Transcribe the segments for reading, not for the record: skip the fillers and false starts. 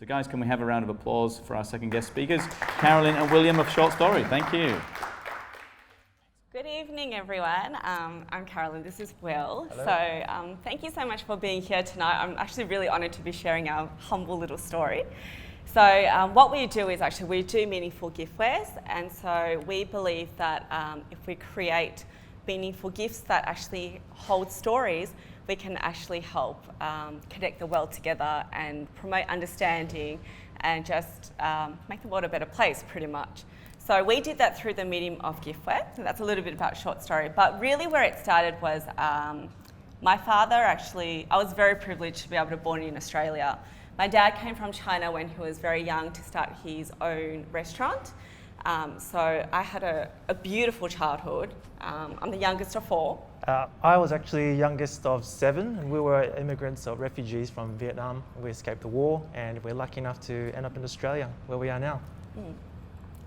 So guys, can we have a round of applause for our second guest speakers, Carolyn and William of Short Story. Thank you. Good evening, everyone. I'm Carolyn, this is Will. Hello. So thank you so much for being here tonight. I'm actually really honoured to be sharing our humble little story. So what we do is actually we do meaningful giftwares, and so we believe that if we create meaningful gifts that actually hold stories, we can actually help connect the world together and promote understanding and just make the world a better place, pretty much. So we did that through the medium of giftware. So that's a little bit about Short Story. But really where it started was my father actually, I was very privileged to be able to be born in Australia. My dad came from China when he was very young to start his own restaurant. So I had a beautiful childhood. I'm the youngest of 4. I was actually youngest of 7, and we were immigrants or refugees from Vietnam. We escaped the war, and we're lucky enough to end up in Australia, where we are now.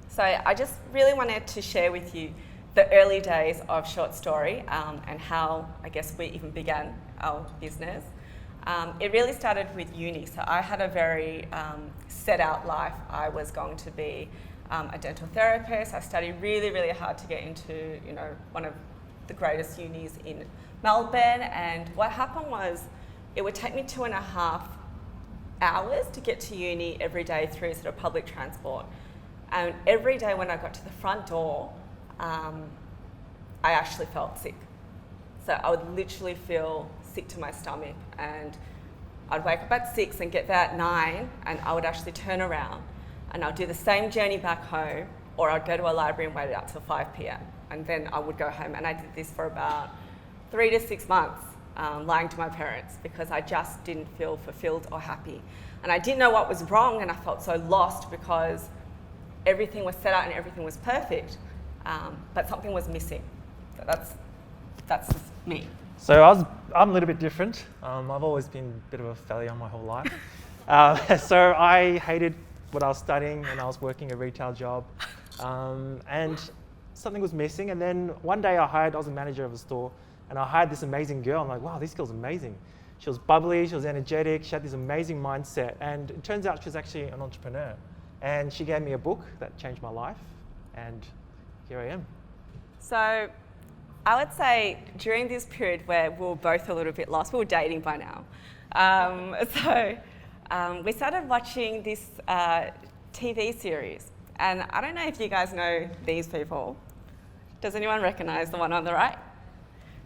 So I just really wanted to share with you the early days of Short Story and how, I guess, we even began our business. It really started with uni. So I had a very set out life. I was going to be a dental therapist. I studied really, really hard to get into, one of the greatest unis in Melbourne. And what happened was it would take me 2.5 hours to get to uni every day through sort of public transport. And every day when I got to the front door, I actually felt sick. So I would literally feel sick to my stomach, and I'd wake up at 6 and get there at 9, and I would actually turn around and I'd do the same journey back home, or I'd go to a library and wait it out till 5 p.m. and then I would go home. And I did this for about 3 to 6 months, lying to my parents because I just didn't feel fulfilled or happy. And I didn't know what was wrong, and I felt so lost because everything was set out and everything was perfect, but something was missing. So that's just me. So I'm a little bit different. I've always been a bit of a failure my whole life. So I hated what I was studying, and I was working a retail job, and something was missing. And then one day I was a manager of a store, and I hired this amazing girl. I'm like, wow, this girl's amazing. She was bubbly, she was energetic, she had this amazing mindset, and it turns out she was actually an entrepreneur. And she gave me a book that changed my life, and here I am. So I would say during this period where we were both a little bit lost, we were dating by now. We started watching this TV series. And I don't know if you guys know these people. Does anyone recognize the one on the right?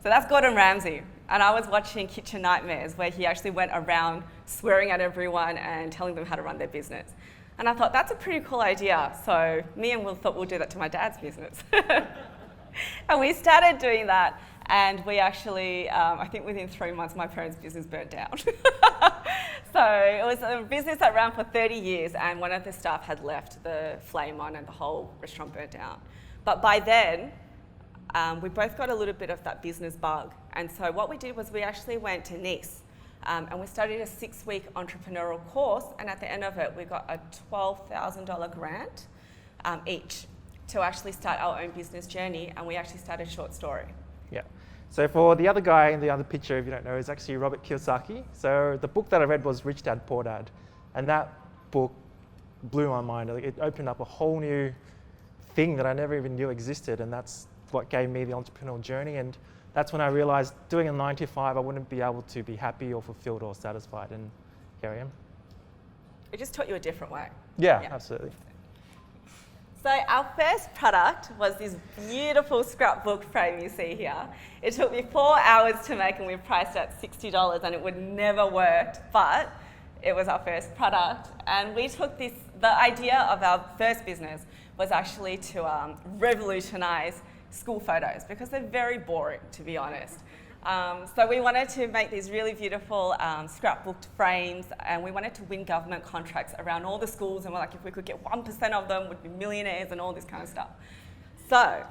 So that's Gordon Ramsay. And I was watching Kitchen Nightmares, where he actually went around swearing at everyone and telling them how to run their business. And I thought, that's a pretty cool idea. So me and Will thought we'll do that to my dad's business. And we started doing that. And we actually, I think within 3 months, my parents' business burnt down. So it was a business that ran for 30 years, and one of the staff had left the flame on and the whole restaurant burnt down. But by then, we both got a little bit of that business bug. And so what we did was we actually went to Nice. And we studied a 6-week entrepreneurial course, and at the end of it, we got a $12,000 grant each to actually start our own business journey, and we actually started Short Story. Yeah. So for the other guy in the other picture, if you don't know, is actually Robert Kiyosaki. So the book that I read was Rich Dad, Poor Dad, and that book blew my mind. It opened up a whole new thing that I never even knew existed, and that's what gave me the entrepreneurial journey. And that's when I realized doing a 9 to 5, I wouldn't be able to be happy or fulfilled or satisfied, and here I am. It just taught you a different way. Yeah. Absolutely. So our first product was this beautiful scrapbook frame you see here. It took me 4 hours to make, and we priced it at $60, and it would never worked, but it was our first product. And we took the idea of our first business was actually to revolutionize school photos, because they're very boring, to be honest. So we wanted to make these really beautiful scrapbooked frames, and we wanted to win government contracts around all the schools, and we're like, if we could get 1% of them, we'd be millionaires and all this kind of stuff. So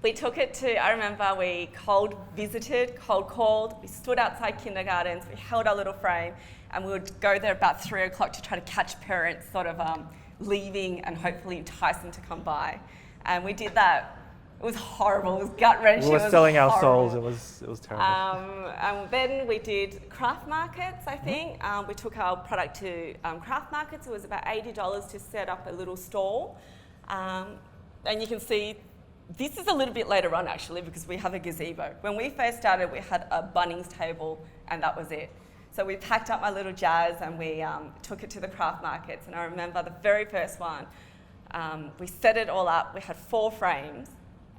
we took it to, I remember we cold called, we stood outside kindergartens, we held our little frame, and we would go there about 3 o'clock to try to catch parents sort of leaving and hopefully entice them to come by. And we did that It was horrible. It was gut-wrenching. We were selling our horrible. souls. It was terrible. And then we did craft markets, I think. We took our product to craft markets. It was about $80 to set up a little stall. And you can see, this is a little bit later on actually, because we have a gazebo. When we first started, we had a Bunnings table and that was it. So we packed up my little jazz and we took it to the craft markets. And I remember the very first one, we set it all up. We had 4 frames.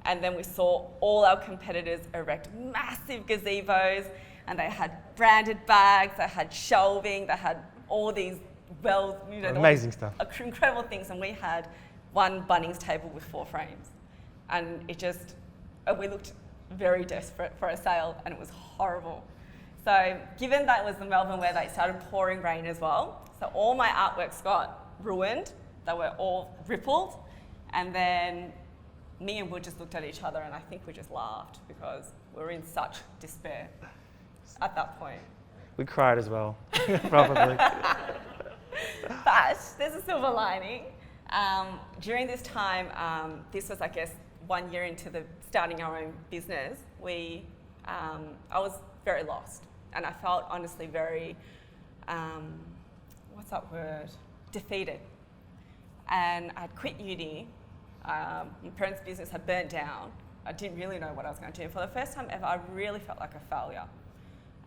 And then we saw all our competitors erect massive gazebos, and they had branded bags, they had shelving, they had all these amazing stuff, incredible things. And we had one Bunnings table with 4 frames, and we looked very desperate for a sale, and it was horrible. So, given that it was the Melbourne weather, it started pouring rain as well. So all my artworks got ruined. They were all rippled, and then me and Wood just looked at each other and I think we just laughed because we were in such despair at that point. We cried as well, probably. But there's a silver lining. During this time, this was, I guess, 1 year into starting our own business, I was very lost and I felt honestly very, defeated. And I'd quit uni. My parents' business had burnt down. I didn't really know what I was going to do. For the first time ever, I really felt like a failure.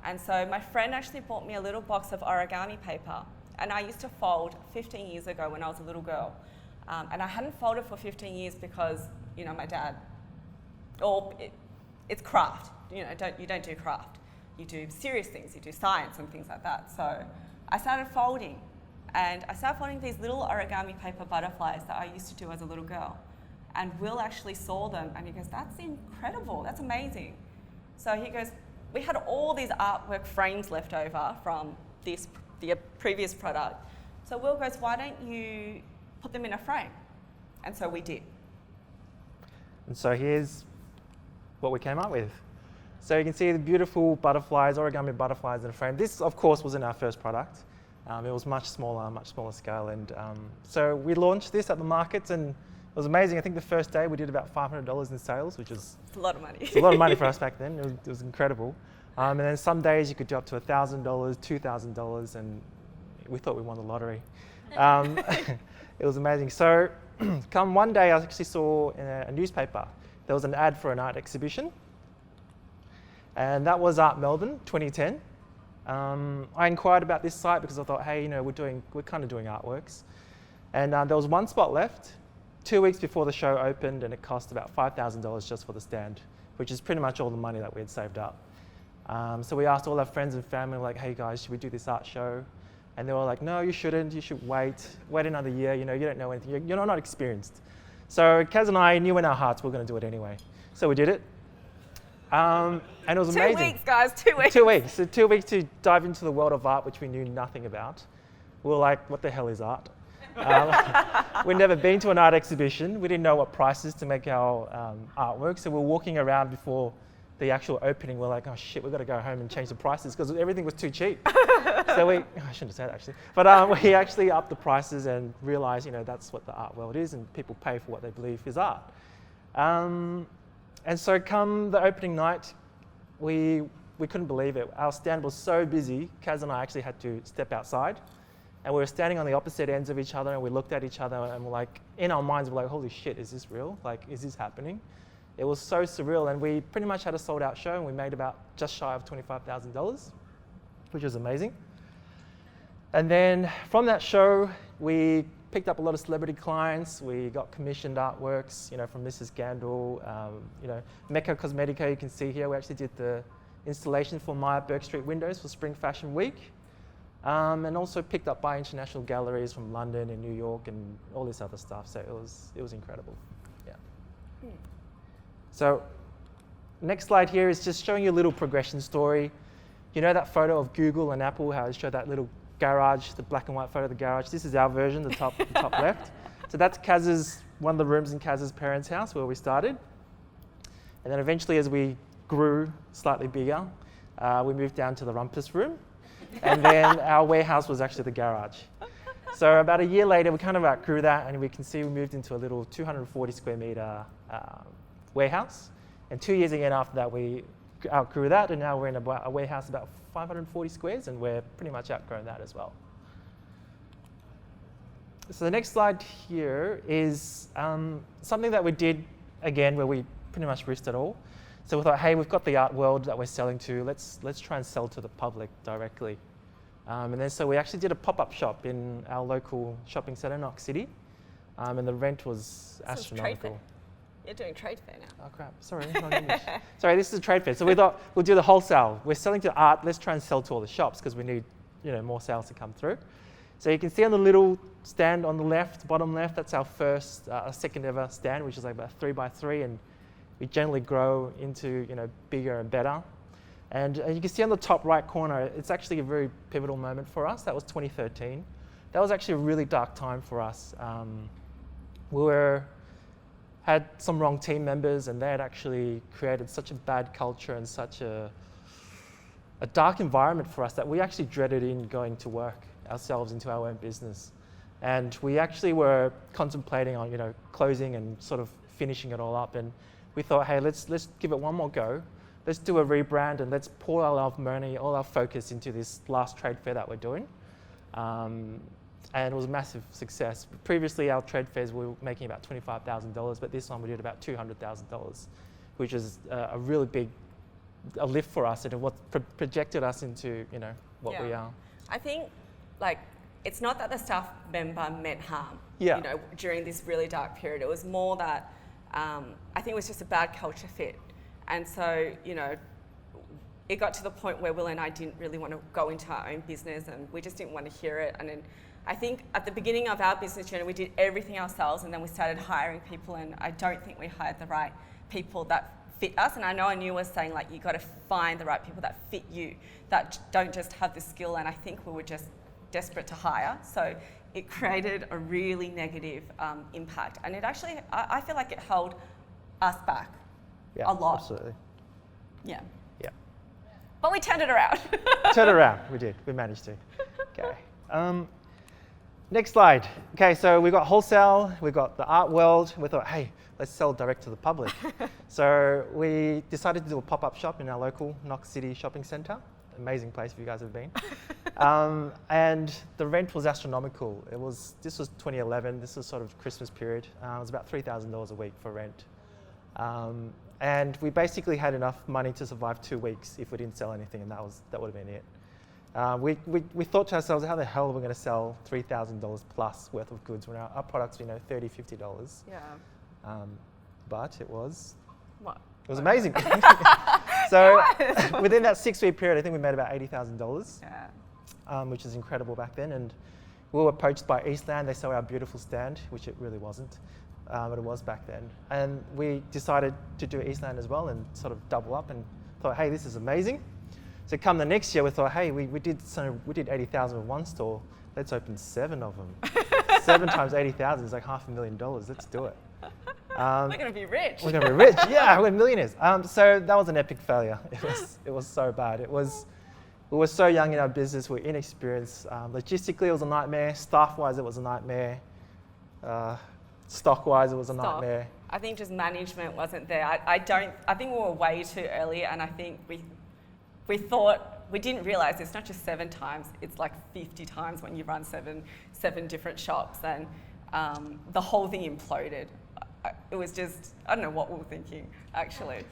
And so my friend actually bought me a little box of origami paper. And I used to fold 15 years ago when I was a little girl. And I hadn't folded for 15 years because, my dad, it's craft. You don't do craft. You do serious things. You do science and things like that. So I started folding. And I started folding these little origami paper butterflies that I used to do as a little girl. And Will actually saw them and he goes, "That's incredible, that's amazing." So he goes, we had all these artwork frames left over from the previous product. So Will goes, "Why don't you put them in a frame?" And so we did. And so here's what we came up with. So you can see the beautiful butterflies, origami butterflies in a frame. This, of course, wasn't our first product. It was much smaller scale. And so we launched this at the markets and it was amazing. I think the first day we did about $500 in sales, which is a lot of money. It's a lot of money for us back then. It was incredible. And then some days you could do up to $1,000, $2,000, and we thought we won the lottery. It was amazing. So come one day, I actually saw in a newspaper, there was an ad for an art exhibition. And that was Art Melbourne 2010. I inquired about this site because I thought, hey, we're kind of doing artworks. And there was one spot left, 2 weeks before the show opened, and it cost about $5,000 just for the stand, which is pretty much all the money that we had saved up. So we asked all our friends and family, like, hey guys, should we do this art show? And they were like, no, you shouldn't, you should wait another year, you don't know anything, you're not experienced. So Kaz and I knew in our hearts we were going to do it anyway. So we did it. And it was amazing. 2 weeks, guys, 2 weeks. 2 weeks. So 2 weeks to dive into the world of art, which we knew nothing about. We were like, what the hell is art? We'd never been to an art exhibition. We didn't know what prices to make our artwork. So we were walking around before the actual opening. We're like, oh shit, we've got to go home and change the prices because everything was too cheap. So I shouldn't have said that actually. But we actually upped the prices and realized, that's what the art world is and people pay for what they believe is art. And so come the opening night, we couldn't believe it. Our stand was so busy, Kaz and I actually had to step outside. And we were standing on the opposite ends of each other and we looked at each other and we're like, in our minds, we're like, holy shit, is this real? Like, is this happening? It was so surreal and we pretty much had a sold out show and we made about just shy of $25,000, which was amazing. And then from that show, we picked up a lot of celebrity clients. We got commissioned artworks, from Mrs. Gandil, Mecca Cosmetica, you can see here. We actually did the installation for Maya Burke Street windows for Spring Fashion Week. And also picked up by international galleries from London and New York and all this other stuff. So it was incredible. Yeah. So next slide here is just showing you a little progression story. You know that photo of Google and Apple, how it showed that little garage, the black and white photo of the garage. This is our version, the top left. So that's one of the rooms in Kaz's parents' house where we started. And then eventually as we grew slightly bigger, we moved down to the rumpus room. And then our warehouse was actually the garage. So about a year later, we kind of outgrew that and we can see we moved into a little 240 square meter warehouse. And 2 years again after that, we outgrew that, and now we're in a warehouse about 540 squares, and we're pretty much outgrown that as well. So the next slide here is something that we did again where we pretty much risked it all. So we thought, hey, we've got the art world that we're selling to. Let's try and sell to the public directly. And then so we actually did a pop-up shop in our local shopping centre, Knox City, and the rent was astronomical. You're doing trade fair now. Oh crap! Sorry, not English. Sorry, this is a trade fair. So we thought we'll do the wholesale. We're selling to art. Let's try and sell to all the shops because we need, more sales to come through. So you can see on the little stand on the left, bottom left, that's our first, second ever stand, which is like about 3x3, and we generally grow into bigger and better. And you can see on the top right corner, it's actually a very pivotal moment for us. That was 2013. That was actually a really dark time for us. We had some wrong team members, and they had actually created such a bad culture and such a dark environment for us that we actually dreaded going to work ourselves into our own business. And we actually were contemplating on closing and sort of finishing it all up. And we thought, hey, let's give it one more go. Let's do a rebrand and let's pour all our money, all our focus into this last trade fair that we're doing. And it was a massive success. Previously, our trade fairs we were making about $25,000, but this one we did about $200,000, which is a really big lift for us, and what projected us into what we are. I think it's not that the staff member meant harm. Yeah. During this really dark period, it was more that I think it was just a bad culture fit, and so it got to the point where Will and I didn't really want to go into our own business, and we just didn't want to hear it. And then I think at the beginning of our business journey, we did everything ourselves, and then we started hiring people, and I don't think we hired the right people that fit us. And I know Anou was saying you got to find the right people that fit you, that don't just have the skill, and I think we were just desperate to hire. So it created a really negative impact, and it actually, I feel like it held us back a lot. Absolutely. Yeah. Yeah. But we turned it around. Turn it around, we did. We managed to. Okay. Next slide. Okay, so we've got wholesale, we've got the art world. We thought, hey, let's sell direct to the public. So we decided to do a pop-up shop in our local Knox City shopping centre. Amazing place if you guys have been. And the rent was astronomical. This was 2011. This was sort of Christmas period. It was about $3,000 a week for rent. And we basically had enough money to survive 2 weeks if we didn't sell anything, and that would have been it. We thought to ourselves, how the hell are we going to sell $3,000 plus worth of goods when our products, $30, $50? Yeah. But it was. What? It was amazing. So within that 6-week period, I think we made about $80,000, which is incredible back then. And we were approached by Eastland. They saw our beautiful stand, which it really wasn't, but it was back then. And we decided to do Eastland as well and sort of double up and thought, hey, this is amazing. So come the next year, we thought, hey, we did 80,000 with one store. Let's open 7 of them. 7 times 80,000 is like $500,000. Let's do it. We're going to be rich. We're going to be rich. Yeah, we're millionaires. So that was an epic failure. It was so bad. We were so young in our business. We were inexperienced. Logistically, it was a nightmare. Staff-wise, it was a nightmare. Stock-wise, it was a nightmare. I think just management wasn't there. I think we were way too early, and I think we thought, we didn't realise it's not just 7 times, it's like 50 times when you run seven different shops, and the whole thing imploded. It was just, I don't know what we were thinking, actually.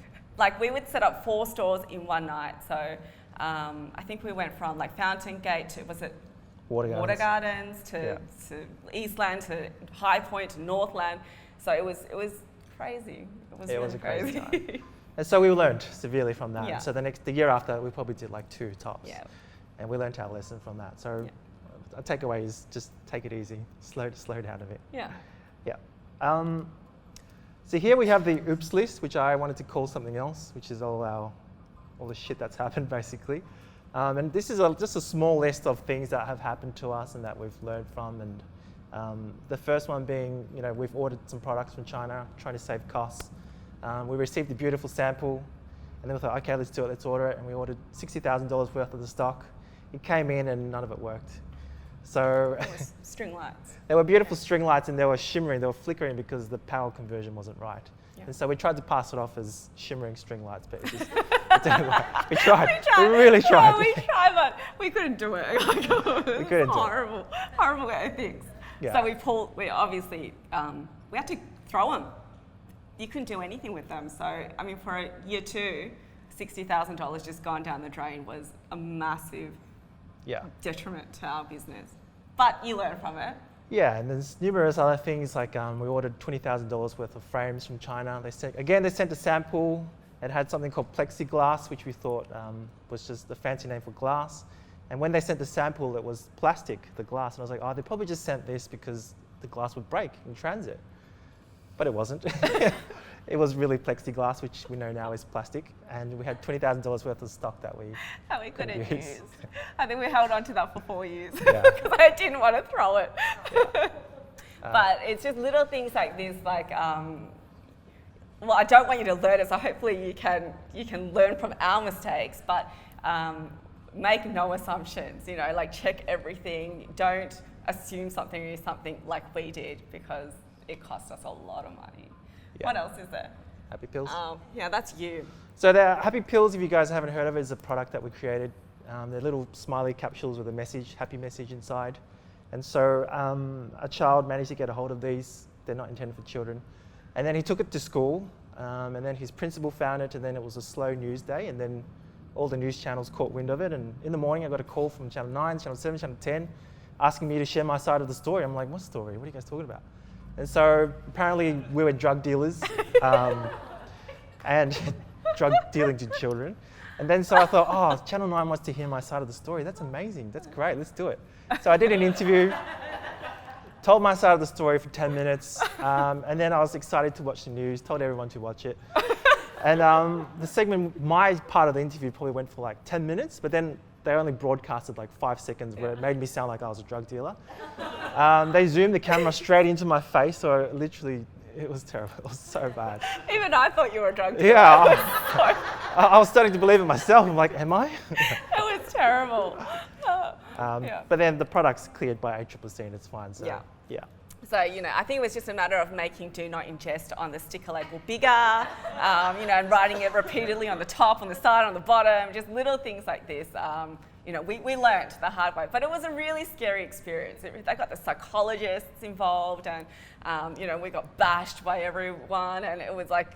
We would set up 4 stores in one night, so I think we went from Fountain Gate to, was it Water Gardens to Eastland to High Point to Northland. So it was crazy. It was a crazy time. And so we learned severely from that. Yeah. So the year after, we probably did 2 tops. Yeah. And we learned our lesson from that. So a takeaway is just take it easy, slow down a bit. Yeah. Yeah. So here we have the oops list, which I wanted to call something else, which is all the shit that's happened basically. And this is just a small list of things that have happened to us and that we've learned from. And the first one being, we've ordered some products from China, trying to save costs. We received a beautiful sample, and then we thought, okay, let's do it, let's order it. And we ordered $60,000 worth of the stock. It came in and none of it worked. So It was string lights. they were beautiful string lights, and they were shimmering, they were flickering because the power conversion wasn't right. Yeah. And so we tried to pass it off as shimmering string lights, but it didn't work. We tried. We really tried. Oh, we tried, but we couldn't do it. We couldn't do it. Horrible things. Yeah. So we obviously, we had to throw them. You couldn't do anything with them. So, I mean, for a year 2, $60,000 just gone down the drain was a massive detriment to our business. But you learn from it. Yeah, and there's numerous other things, like we ordered $20,000 worth of frames from China. They sent a sample. It had something called plexiglass, which we thought was just a fancy name for glass. And when they sent the sample, it was plastic, the glass. And I was like, oh, they probably just sent this because the glass would break in transit. But it wasn't. It was really plexiglass, which we know now is plastic. And we had $20,000 worth of stock that we couldn't use. I think we held on to that for 4 years Yeah. because I didn't want to throw it. Yeah. But it's just little things like this, like, well, I don't want you to learn it, so hopefully you can learn from our mistakes, but make no assumptions, you know, like check everything. Don't assume something is something like we did, because it cost us a lot of money. Yeah. What else is there? Happy Pills. Yeah, that's you. So the Happy Pills, if you guys haven't heard of it, is a product that we created. They're little smiley capsules with a message, happy message inside. And so a child managed to get a hold of these. They're not intended for children. And then he took it to school, and then his principal found it, and then it was a slow news day, and then all the news channels caught wind of it. And in the morning, I got a call from Channel 9, Channel 7, Channel 10, asking me to share my side of the story. I'm like, what story? What are you guys talking about? And so apparently we were drug dealers and drug dealing to children. And then so I thought, oh, Channel 9 wants to hear my side of the story. That's amazing. That's great. Let's do it. So I did an interview, told my side of the story for 10 minutes, and then I was excited to watch the news, told everyone to watch it. And the segment, my part of the interview probably went for like 10 minutes, but then they only broadcasted like 5 seconds where it made me sound like I was a drug dealer. They zoomed the camera straight into my face, so literally, it was terrible. It was so bad. Even I thought you were a drug dealer. Yeah, I was starting to believe it myself. I'm like, am I? It was terrible. But then the product's cleared by ACCC and it's fine. So, yeah. So, you know, I think it was just a matter of making do not ingest on the sticker label bigger, you know, and writing it repeatedly on the top, on the side, on the bottom, just little things like this. You know, we learned the hard way, but it was a really scary experience. They got the psychologists involved, and, you know, we got bashed by everyone, and it was like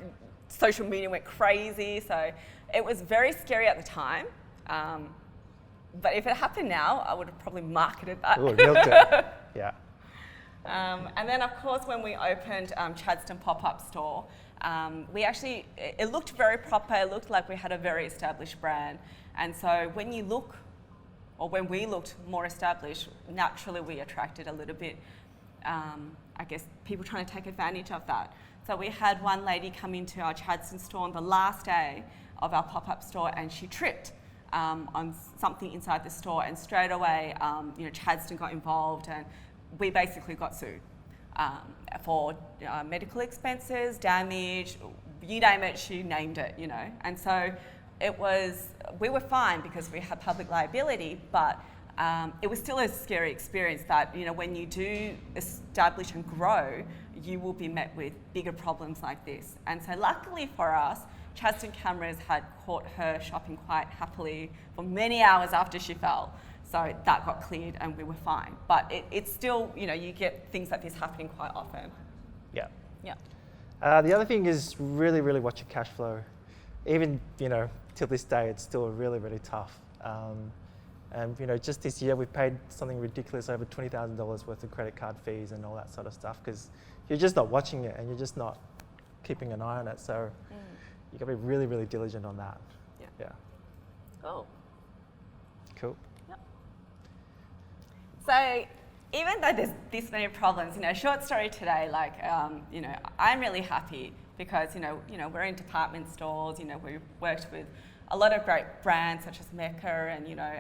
social media went crazy. So it was very scary at the time. But if it happened now, I would have probably marketed that. Ooh, milked it. Yeah. And then, of course, when we opened Chadstone pop-up store, it looked very proper. It looked like we had a very established brand. And so when you look, or when we looked more established, naturally we attracted a little bit, I guess, people trying to take advantage of that. So we had one lady come into our Chadstone store on the last day of our pop-up store, and she tripped on something inside the store, and straight away, you know, Chadstone got involved, and we basically got sued for medical expenses, damage, you name it, she named it, you know. And so we were fine because we had public liability, but it was still a scary experience that, you know, when you do establish and grow, you will be met with bigger problems like this. And so luckily for us, Chadstone cameras had caught her shopping quite happily for many hours after she fell. So that got cleared and we were fine. But it's still, you know, you get things like this happening quite often. Yeah. Yeah. The other thing is really, really watch your cash flow. Even, you know, till this day, it's still really, really tough. And, you know, just this year, we've paid something ridiculous, over $20,000 worth of credit card fees and all that sort of stuff, because you're just not watching it and you're just not keeping an eye on it. So you've got to be really, really diligent on that. Yeah. Oh. Cool. So even though there's this many problems, you know, short story today, like, you know, I'm really happy because, you know, we're in department stores, you know, we've worked with a lot of great brands such as Mecca and, you know,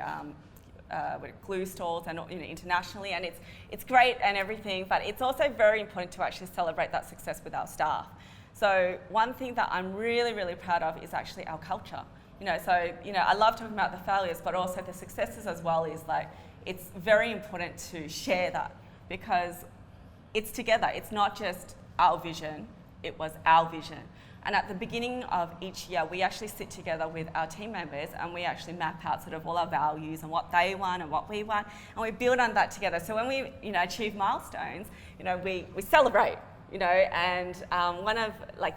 with glue stores and, you know, internationally, and it's great and everything, but it's also very important to actually celebrate that success with our staff. So one thing that I'm really, really proud of is actually our culture. You know, so, you know, I love talking about the failures, but also the successes as well. Is like, it's very important to share that because it's together. It's not just our vision. it was our vision. And at the beginning of each year, we actually sit together with our team members and we actually map out sort of all our values and what they want and what we want, and we build on that together. So when we, achieve milestones, we celebrate, and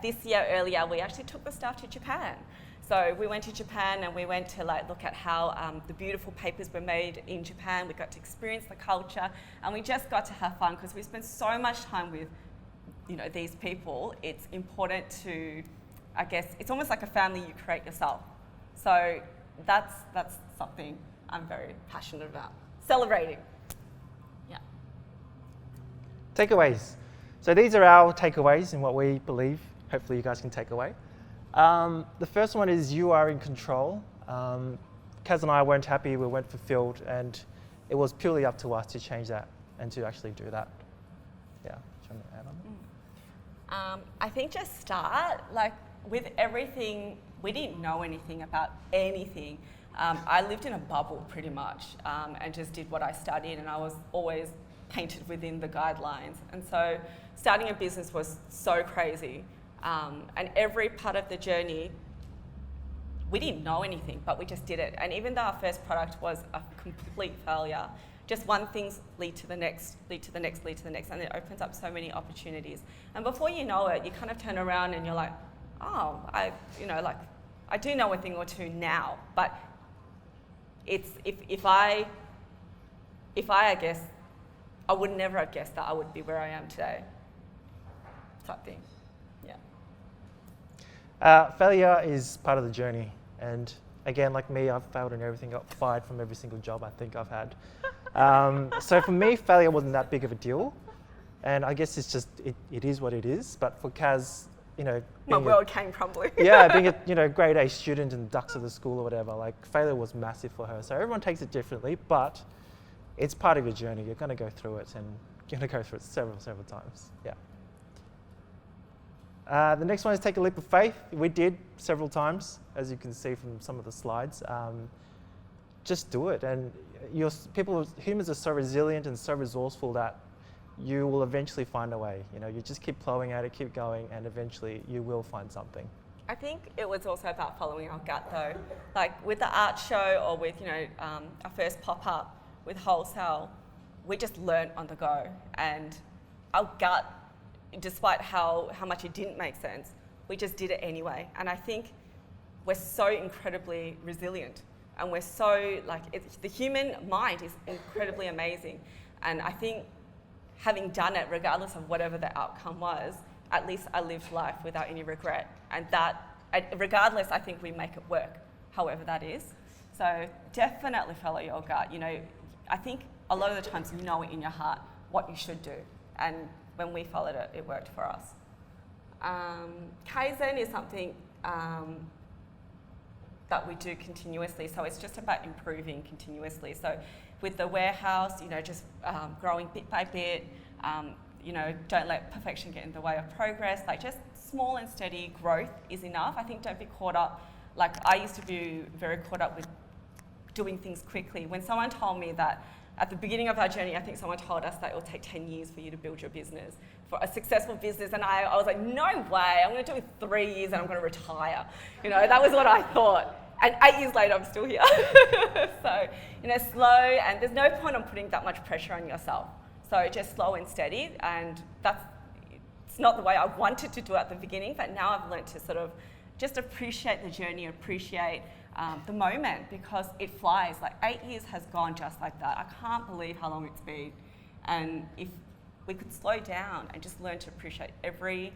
this year earlier, we actually took the staff to Japan. So we went to Japan and we went to look at how the beautiful papers were made in Japan. We got to experience the culture and we just got to have fun because we spent so much time with these people. It's important to, I guess, it's almost like a family you create yourself. So that's something I'm very passionate about. Celebrating. Yeah. Takeaways. So these are our takeaways and what we believe, hopefully you guys can take away. The first one is you are in control. Kaz and I weren't happy, we weren't fulfilled, and it was purely up to us to change that and to actually do that. Yeah. Do you want to add on that? I think just start, with everything, we didn't know anything about anything. I lived in a bubble pretty much and just did what I studied, and I was always painted within the guidelines. And so starting a business was so crazy. And every part of the journey, we didn't know anything, but we just did it. And even though our first product was a complete failure, just one thing lead to the next, lead to the next, lead to the next, and it opens up so many opportunities. And before you know it, you kind of turn around and you're like, oh, I do know a thing or two now, but it's, if I guess, I would never have guessed that I would be where I am today, type thing, yeah. Failure is part of the journey, and again, like me, I've failed in everything, got fired from every single job I think I've had. So for me, failure wasn't that big of a deal, and I guess it's just, it is what it is, but for Kaz, my world came crumbling. Yeah, being a grade A student and ducks of the school or whatever, failure was massive for her. So everyone takes it differently, but it's part of your journey. You're going to go through it, and you're going to go through it several times. Yeah. The next one is take a leap of faith. We did several times, as you can see from some of the slides. Just do it, and humans are so resilient and so resourceful that you will eventually find a way. You just keep plowing at it, keep going, and eventually you will find something. I think it was also about following our gut though. With the art show or with, our first pop-up with Wholesale, we just learnt on the go. And our gut, despite how much it didn't make sense, we just did it anyway. And I think we're so incredibly resilient. And we're so, the human mind is incredibly amazing. And I think having done it, regardless of whatever the outcome was, at least I lived life without any regret. And that, regardless, I think we make it work, however that is. So definitely follow your gut. I think a lot of the times you know it in your heart what you should do. And when we followed it, it worked for us. Kaizen is something that we do continuously. So it's just about improving continuously. So with the warehouse, just growing bit by bit, don't let perfection get in the way of progress. Just small and steady growth is enough. I think don't be caught up. I used to be very caught up with doing things quickly. When someone told me that at the beginning of our journey, I think someone told us that it will take 10 years for you to build your business, for a successful business. And I was like, no way, I'm going to do it in 3 years and I'm going to retire. That was what I thought. And 8 years later, I'm still here. So, slow, and there's no point on putting that much pressure on yourself. So just slow and steady, and it's not the way I wanted to do it at the beginning, but now I've learned to sort of just appreciate the journey, appreciate the moment, because it flies. 8 years has gone just like that. I can't believe how long it's been. And if we could slow down and just learn to appreciate every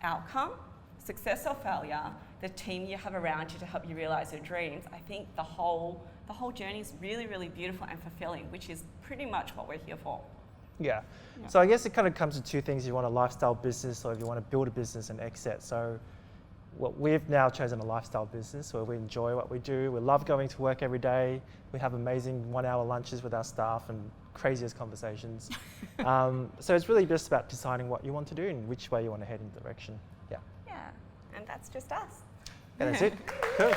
outcome, success or failure, the team you have around you to help you realize your dreams, I think the whole journey is really, really beautiful and fulfilling, which is pretty much what we're here for. Yeah. So I guess it kind of comes to two things. You want a lifestyle business, or if you want to build a business and exit. So we've now chosen a lifestyle business where we enjoy what we do. We love going to work every day. We have amazing 1-hour lunches with our staff and craziest conversations. So it's really just about deciding what you want to do and which way you want to head in the direction. Yeah. Yeah, and that's just us. And that's it. Cool.